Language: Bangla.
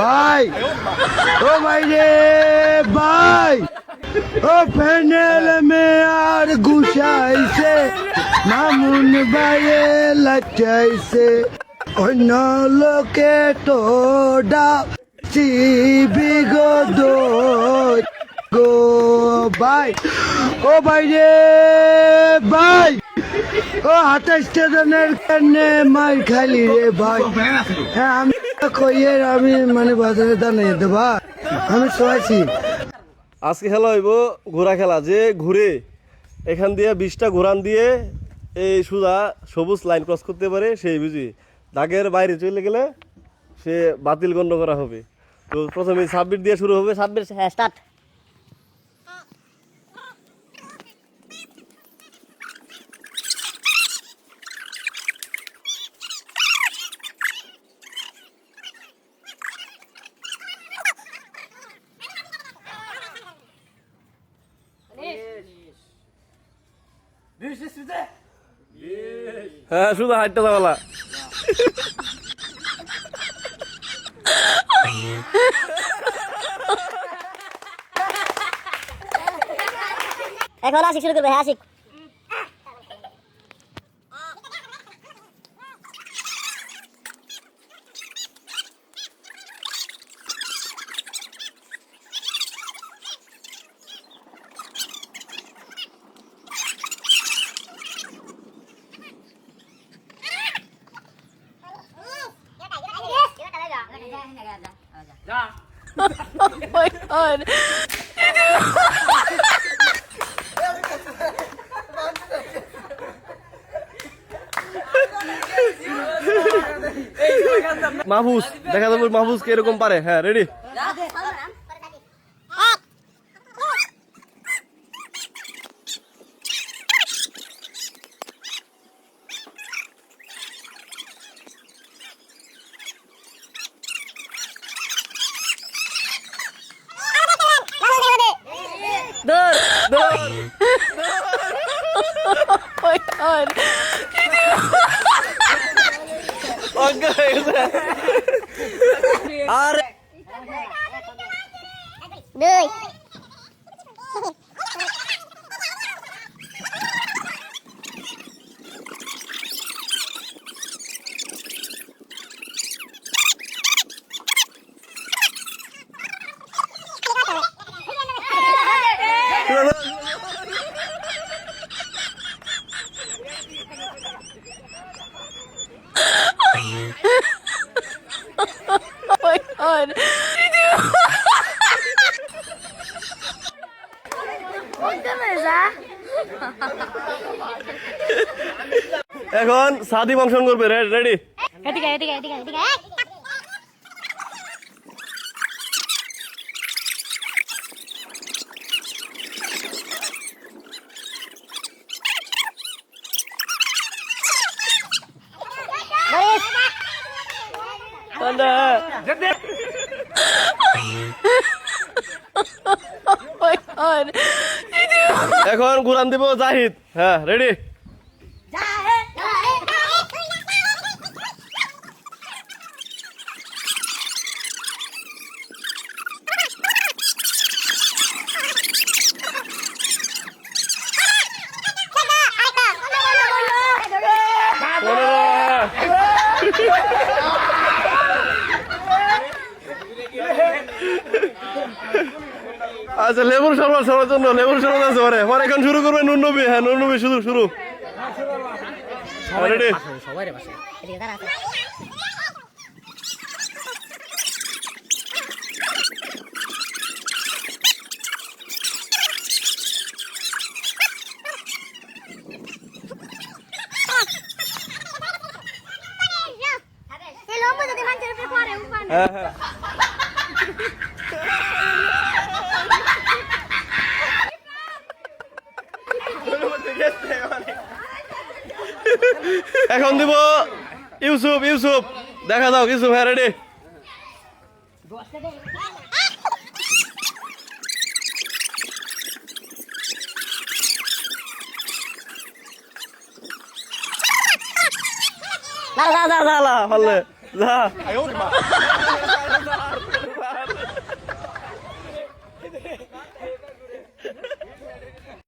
ভাই ও ভাই রে ভাই ও প্যানেল মে আর ঘুষাইছে মামুন ভাইয়ে লাচাইছে অন্য লোকে তো ডাকছি বিগত গো ভাই ও ভাই রে ভাই ও 28 স্টেশনের কানে মাই খালি রে ভাই হ্যাঁ আমি কইয়ের আমি মানে বাজারে দাঁড়িয়ে দেবা আমি শোয়াইছি। আজকে খেলা হইব ঘোড়া খেলা, যে ঘুরে এখান দিয়ে 20টা ঘোরান দিয়ে এই সুদা সবুজ লাইন ক্রস করতে পারে সেই বুঝি, দাগের বাইরে চলে গেলে সে বাতিল গণ্য করা হবে। তো প্রথমে সাবমিট দিয়ে শুরু হবে। সাবমিট হ্যাঁ স্টার্ট। হ্যাঁ শুধু হাইটটা যাওয়ালা এখন আশিক শুরু করবে। হ্যাঁ Ashiq. Oh my god. Mahfuz দেখা যাবে মাহফুজ কে এরকম পারে। হ্যাঁ রেডি। দৌড় দৌড়। Oh my god. অজ্ঞান হয়ে গেছে। আর দুই Oh my god. এখন সাদি অংশগ্রহণ করবে। রেডি। এদিকে এদিকে এদিকে এদিকে এখন ঘুরান দিব জাহিদ। হ্যাঁ রেডি। আচ্ছা লেবুর শরবত সবার জন্য লেবুর শরবত আছে পরে পরে এখন শুরু করবে নুন নবী। হ্যাঁ নুন নবী শুধু শুরু। রেডি। সবাই রে পাশে এদিকে দাঁড়া আছে। হ্যাঁ হ্যাঁ এখন দিব ইউসুফ। ইউসুফ দেখা দাও ইউসুফ। হ্যাঁ রেডি। যা যা যা যা পারলে যা।